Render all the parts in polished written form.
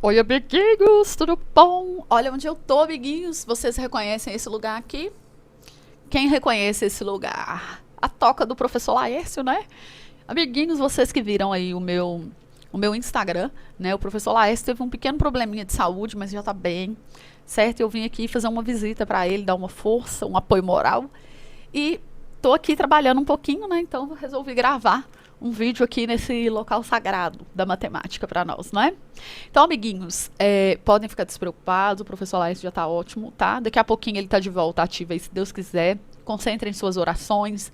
Oi, amiguinhos, tudo bom? Olha onde eu tô, amiguinhos. Vocês reconhecem esse lugar aqui? Quem reconhece esse lugar? A toca do professor Laércio, né? Amiguinhos, vocês que viram aí o meu Instagram, né? O professor Laércio teve um pequeno probleminha de saúde, mas já tá bem, certo? Eu vim aqui fazer uma visita para ele, dar uma força, um apoio moral. E tô aqui trabalhando um pouquinho, né? Então resolvi gravar um vídeo aqui nesse local sagrado da matemática para nós, né? Então, amiguinhos, podem ficar despreocupados, o professor Laércio já tá ótimo, tá? Daqui a pouquinho ele tá de volta ativa aí, se Deus quiser. Concentrem suas orações,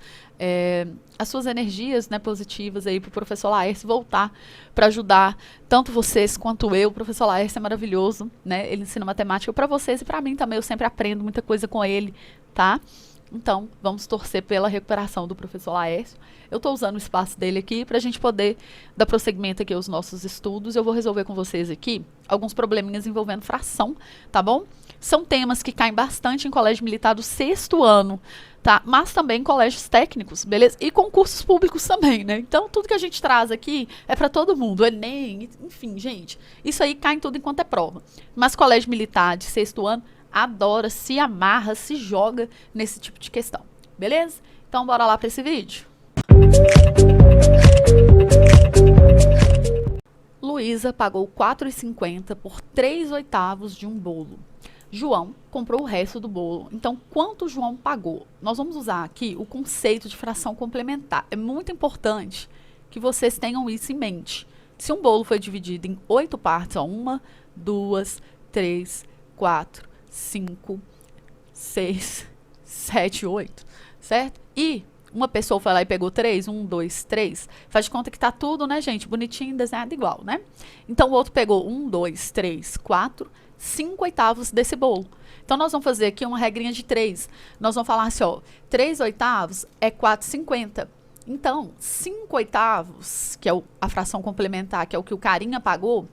as suas energias, né, positivas aí pro professor Laércio voltar para ajudar tanto vocês quanto eu. O professor Laércio é maravilhoso, né? Ele ensina matemática para vocês e para mim também. Eu sempre aprendo muita coisa com ele, tá? Então, vamos torcer pela recuperação do professor Laércio. Eu estou usando o espaço dele aqui para a gente poder dar prosseguimento aqui aos nossos estudos. Eu vou resolver com vocês aqui alguns probleminhas envolvendo fração, tá bom? São temas que caem bastante em colégio militar do 6º ano, tá? Mas também em colégios técnicos, beleza? E concursos públicos também, né? Então, tudo que a gente traz aqui é para todo mundo. Enem, enfim, gente. Isso aí cai em tudo enquanto é prova. Mas colégio militar de 6º ano adora, se amarra, se joga nesse tipo de questão, beleza? Então bora lá para esse vídeo. Luísa pagou R$ 4,50 por 3/8 de um bolo. João comprou o resto do bolo. Então, quanto João pagou? Nós vamos usar aqui o conceito de fração complementar. É muito importante que vocês tenham isso em mente. Se um bolo foi dividido em 8 partes, ó, 1, 2, 3, 4, 5, 6, 7, 8, certo? E uma pessoa foi lá e pegou 3, 1, 2, 3. Faz de conta que tá tudo, né, gente? Bonitinho, desenhado igual, né? Então, o outro pegou 1, 2, 3, 4, 5/8 desse bolo. Então, nós vamos fazer aqui uma regrinha de 3. Nós vamos falar assim, ó, 3/8 é 4,50. Então, 5/8, que é a fração complementar, que é o que o carinha pagou,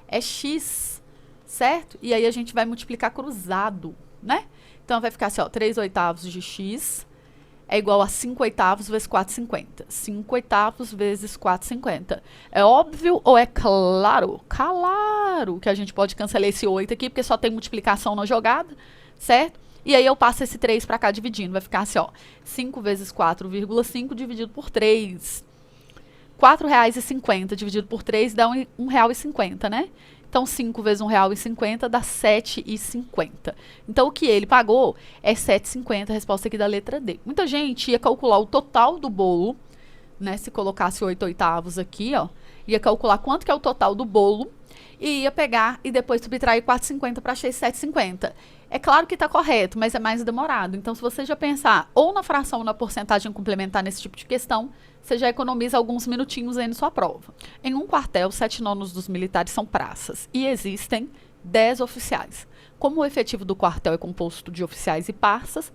é x, certo? E aí a gente vai multiplicar cruzado, né? Então, vai ficar assim, ó, 3/8 de x é igual a 5/8 vezes 4,50. 5/8 vezes 4,50. É óbvio ou é claro? Claro que a gente pode cancelar esse 8 aqui, porque só tem multiplicação na jogada, certo? E aí eu passo esse 3 para cá dividindo. Vai ficar assim, ó, 5 vezes 4,5 dividido por 3. R$ 4,50 dividido por 3 dá R$ 1,50, né? Então, 5 vezes R$ 1,50 dá R$ 7,50. Então, o que ele pagou é R$ 7,50, a resposta aqui da letra D. Muita gente ia calcular o total do bolo, né? Se colocasse 8/8 aqui, ó, ia calcular quanto que é o total do bolo e ia pegar e depois subtrair 4,50 para achar 7,50. É claro que está correto, mas é mais demorado. Então, se você já pensar ou na fração ou na porcentagem complementar nesse tipo de questão, você já economiza alguns minutinhos aí na sua prova. Em um quartel, 7/9 dos militares são praças e existem 10 oficiais. Como o efetivo do quartel é composto de oficiais e praças,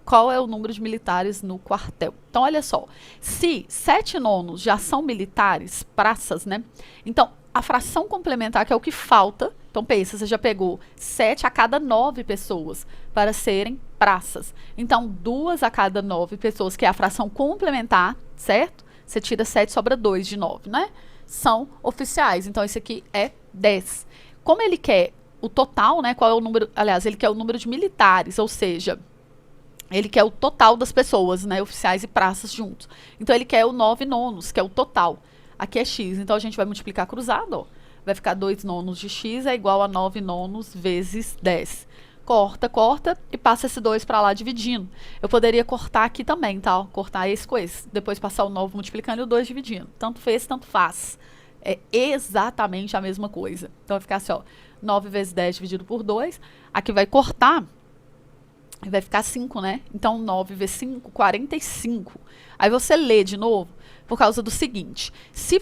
qual é o número de militares no quartel? Então, olha só, se 7/9 já são militares, praças, né? Então, a fração complementar, que é o que falta, então pensa, você já pegou 7 a cada 9 pessoas para serem praças. Então, 2 a cada 9 pessoas, que é a fração complementar, certo? Você tira 7, sobra 2 de 9, né? São oficiais. Então, esse aqui é 10. Como ele quer o total, né? Qual é o número? Aliás, ele quer o número de militares, ou seja, ele quer o total das pessoas, né? Oficiais e praças juntos. Então, ele quer o 9/9, que é o total. Aqui é x, então a gente vai multiplicar cruzado, ó. Vai ficar 2/9 de x é igual a 9/9 vezes 10. Corta, corta e passa esse 2 para lá dividindo. Eu poderia cortar aqui também, tá? Ó, cortar esse com esse. Depois passar o 9 multiplicando e o 2 dividindo. Tanto fez, tanto faz. É exatamente a mesma coisa. Então vai ficar assim, ó, 9 vezes 10 dividido por 2. Aqui vai cortar e vai ficar 5, né? Então 9 vezes 5, 45. Aí você lê de novo por causa do seguinte. Se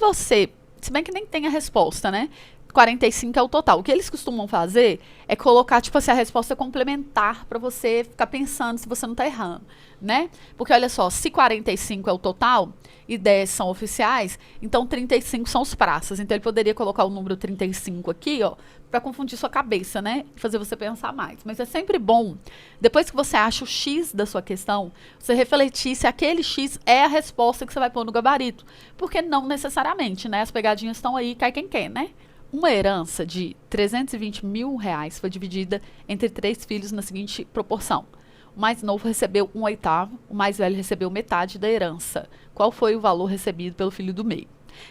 bem que nem tem a resposta, né? 45 é o total. O que eles costumam fazer é colocar, tipo assim, a resposta complementar para você ficar pensando se você não tá errando, né? Porque olha só, se 45 é o total e 10 são oficiais, então 35 são os praças. Então ele poderia colocar o número 35 aqui, ó, para confundir sua cabeça, né? E fazer você pensar mais. Mas é sempre bom, depois que você acha o X da sua questão, você refletir se aquele X é a resposta que você vai pôr no gabarito. Porque não necessariamente, né? As pegadinhas estão aí, cai quem quer, né? Uma herança de 320 mil reais foi dividida entre 3 filhos na seguinte proporção. O mais novo recebeu 1/8, o mais velho recebeu metade da herança. Qual foi o valor recebido pelo filho do meio?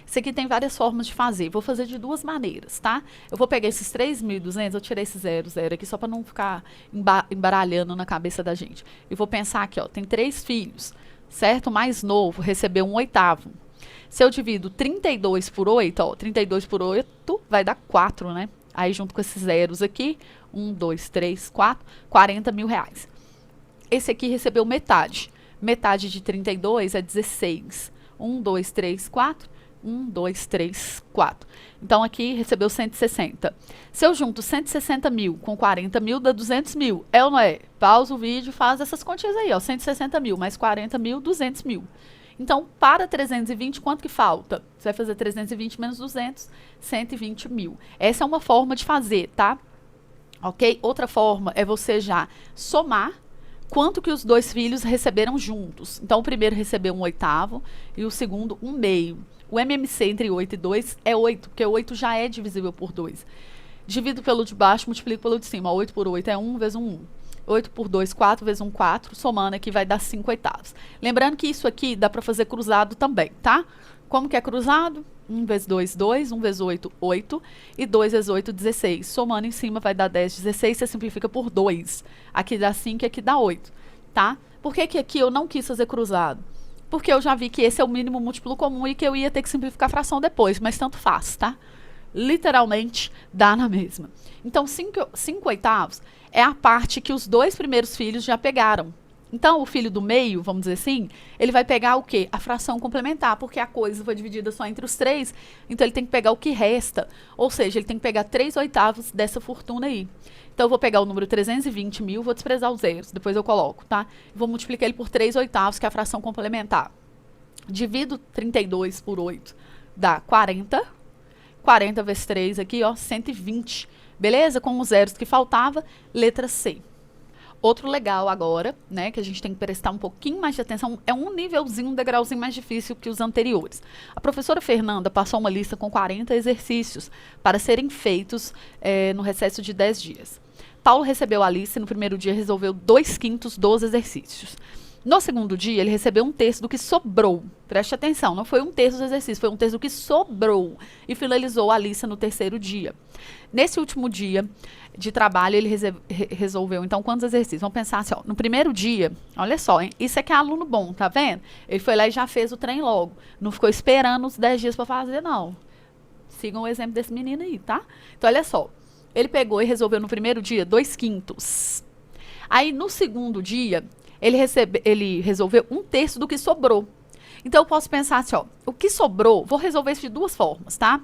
Isso aqui tem várias formas de fazer. Vou fazer de duas maneiras, tá? Eu vou pegar esses 3.200, eu tirei esse 00 aqui só para não ficar embaralhando na cabeça da gente. E vou pensar aqui, ó, tem 3 filhos, certo? O mais novo recebeu 1/8. Se eu divido 32 por 8, ó, 32 por 8 vai dar 4, né? Aí junto com esses zeros aqui, 1, 2, 3, 4, 40 mil reais. Esse aqui recebeu metade. Metade de 32 é 16. 1, 2, 3, 4. 1, 2, 3, 4. Então, aqui recebeu 160. Se eu junto 160 mil com 40 mil, dá 200 mil. É ou não é? Pausa o vídeo, faz essas continhas aí, ó. 160 mil mais 40 mil, 200 mil. Então, para 320, quanto que falta? Você vai fazer 320 menos 200, 120 mil. Essa é uma forma de fazer, tá? Ok? Outra forma é você já somar quanto que os 2 filhos receberam juntos. Então, o primeiro recebeu 1/8 e o segundo 1/2. O MMC entre 8 e 2 é 8, porque 8 já é divisível por 2. Divido pelo de baixo, multiplico pelo de cima. 8 por 8 é 1 vezes 1, 1. 8 por 2, 4 vezes 1, 4. Somando aqui vai dar 5/8. Lembrando que isso aqui dá para fazer cruzado também, tá? Como que é cruzado? 1 vezes 2, 2. 1 vezes 8, 8. E 2 vezes 8, 16. Somando em cima vai dar 10, 16. Você simplifica por 2. Aqui dá 5 e aqui dá 8, tá? Por que que aqui eu não quis fazer cruzado? Porque eu já vi que esse é o mínimo múltiplo comum e que eu ia ter que simplificar a fração depois, mas tanto faz, tá? Literalmente dá na mesma. Então, 5/8 é a parte que os 2 primeiros filhos já pegaram. Então, o filho do meio, vamos dizer assim, ele vai pegar o quê? A fração complementar, porque a coisa foi dividida só entre os 3, então ele tem que pegar o que resta, ou seja, ele tem que pegar 3/8 dessa fortuna aí. Então, eu vou pegar o número 320 mil, vou desprezar os zeros, depois eu coloco, tá? Vou multiplicar ele por 3/8, que é a fração complementar. Divido 32 por 8, dá 40. 40 vezes 3 aqui, ó, 120. Beleza? Com os zeros que faltava, letra C. Outro legal agora, né, que a gente tem que prestar um pouquinho mais de atenção, é um nívelzinho, um degrauzinho mais difícil que os anteriores. A professora Fernanda passou uma lista com 40 exercícios para serem feitos no recesso de 10 dias. Paulo recebeu a lista e no primeiro dia resolveu 2/5 dos exercícios. No segundo dia, ele recebeu 1/3 do que sobrou. Preste atenção, não foi 1/3 dos exercícios, foi 1/3 do que sobrou. E finalizou a lista no terceiro dia. Nesse último dia de trabalho, ele resolveu, então, quantos exercícios? Vamos pensar assim, ó, no primeiro dia, olha só, hein? Isso aqui é aluno bom, tá vendo? Ele foi lá e já fez o trem logo. Não ficou esperando os 10 dias para fazer, não. Sigam o exemplo desse menino aí, tá? Então, olha só. Ele pegou e resolveu no primeiro dia 2/5. Aí, no segundo dia, ele resolveu 1/3 do que sobrou. Então, eu posso pensar assim, ó, o que sobrou, vou resolver isso de duas formas, tá?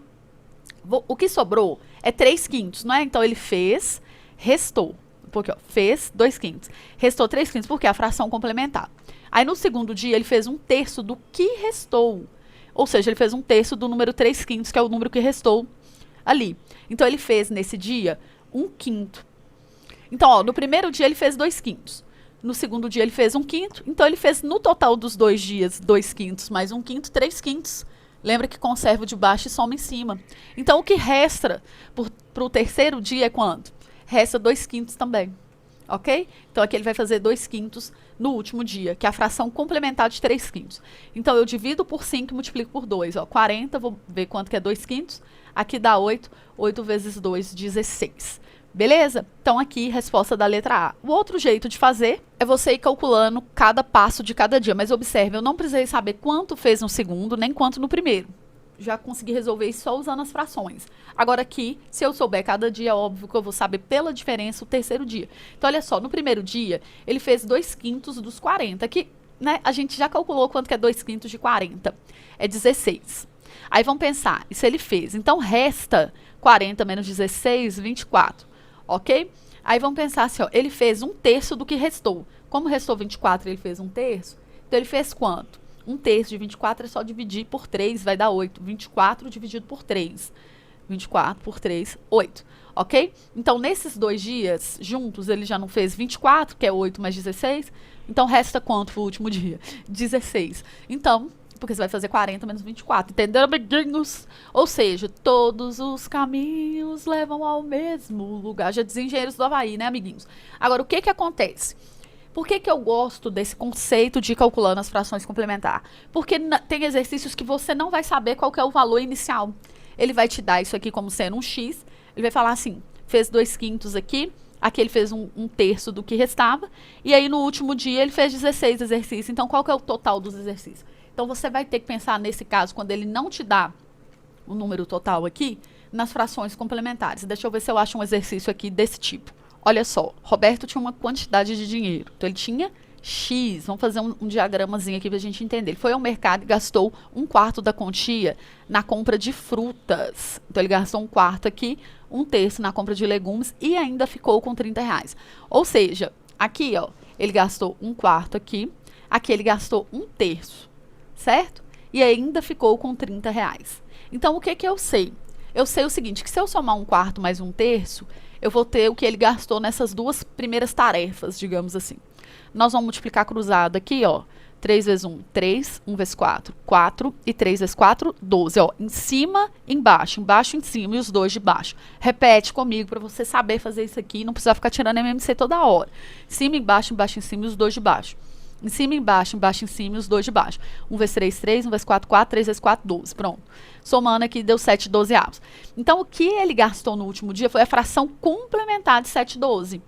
O que sobrou é 3/5, não é? Então, ele fez, restou. Porque, ó, fez 2/5. Restou 3/5, porque é a fração complementar. Aí, no segundo dia, ele fez 1/3 do que restou. Ou seja, ele fez 1/3 do número 3/5, que é o número que restou ali. Então, ele fez, nesse dia, 1/5. Então, ó, no primeiro dia, ele fez 2/5. No segundo dia, ele fez 1/5. Então, ele fez, no total dos 2 dias, 2/5 mais 1/5, 3/5. Lembra que conserva o de baixo e soma em cima. Então, o que resta para o terceiro dia é quanto? Resta 2/5 também. Ok? Então, aqui ele vai fazer 2/5 no último dia, que é a fração complementar de 3/5. Então, eu divido por 5 e multiplico por 2. Ó, 40, vou ver quanto que é 2/5. Aqui dá 8. 8 vezes 2, 16. Beleza? Então, aqui, resposta da letra A. O outro jeito de fazer é você ir calculando cada passo de cada dia. Mas observe, eu não precisei saber quanto fez no segundo, nem quanto no primeiro. Já consegui resolver isso só usando as frações. Agora aqui, se eu souber cada dia, é óbvio que eu vou saber pela diferença o terceiro dia. Então, olha só, no primeiro dia, ele fez 2/5 dos 40. Aqui, né, a gente já calculou quanto que é 2/5 de 40. É 16. Aí, vamos pensar, isso ele fez. Então, resta 40 menos 16, 24. Ok? Aí vamos pensar assim, ó, ele fez 1/3 do que restou. Como restou 24, ele fez 1/3. Então, ele fez quanto? 1/3 de 24 é só dividir por 3, vai dar 8. 24 dividido por 3. 24 por 3, 8. Ok? Então, nesses 2 dias juntos, ele já não fez 24, que é 8 mais 16. Então, resta quanto pro último dia? 16. Então, porque você vai fazer 40 menos 24. Entenderam, amiguinhos? Ou seja, todos os caminhos levam ao mesmo lugar. Já dizia Engenheiros do Havaí, né, amiguinhos? Agora, o que que acontece? Por que que eu gosto desse conceito de calculando as frações complementares? Porque tem exercícios que você não vai saber qual que é o valor inicial. Ele vai te dar isso aqui como sendo um x. Ele vai falar assim, fez 2/5 aqui. Aqui ele fez um terço do que restava. E aí no último dia ele fez 16 exercícios. Então qual que é o total dos exercícios? Então você vai ter que pensar nesse caso, quando ele não te dá o número total aqui, nas frações complementares. Deixa eu ver se eu acho um exercício aqui desse tipo. Olha só, Roberto tinha uma quantidade de dinheiro. Então ele tinha X. Vamos fazer um diagramazinho aqui para a gente entender. Ele foi ao mercado e gastou 1/4 da quantia na compra de frutas. Então ele gastou 1/4 aqui, 1/3 na compra de legumes e ainda ficou com R$30. Ou seja, aqui ó, ele gastou 1/4 aqui, aqui ele gastou 1/3, certo? E ainda ficou com R$30. Então o que que eu sei? Eu sei o seguinte, que se eu somar 1/4 mais 1/3, eu vou ter o que ele gastou nessas duas primeiras tarefas, digamos assim. Nós vamos multiplicar cruzado aqui, ó. 3 vezes 1, 3. 1 vezes 4, 4. E 3 vezes 4, 12. Ó, em cima, embaixo, embaixo, em cima e os dois de baixo. Repete comigo para você saber fazer isso aqui e não precisar ficar tirando MMC toda hora. Cima, embaixo, embaixo, em cima e os dois de baixo. Em cima, embaixo, embaixo, em cima e os dois de baixo. 1 vezes 3, 3. 1 vezes 4, 4. 3 vezes 4, 12. Pronto. Somando aqui, deu 7/12. Então, o que ele gastou no último dia foi a fração complementar de 7/12.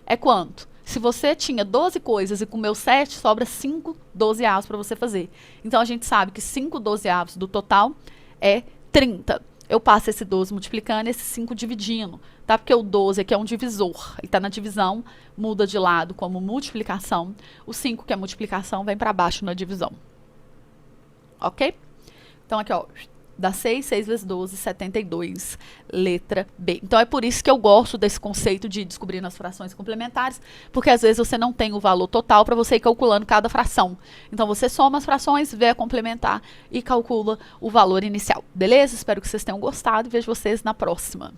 É quanto? Se você tinha 12 coisas e comeu 7, sobra 5/12 para você fazer. Então, a gente sabe que 5/12 do total é 30. Eu passo esse 12 multiplicando e esse 5 dividindo, tá? Porque o 12 aqui é um divisor, ele está na divisão, muda de lado como multiplicação. O 5, que é multiplicação, vem para baixo na divisão. Ok? Então, aqui, ó, dá 6, 6 vezes 12, 72, letra B. Então, é por isso que eu gosto desse conceito de descobrir as frações complementares, porque às vezes você não tem o valor total para você ir calculando cada fração. Então, você soma as frações, vê a complementar e calcula o valor inicial. Beleza? Espero que vocês tenham gostado e vejo vocês na próxima.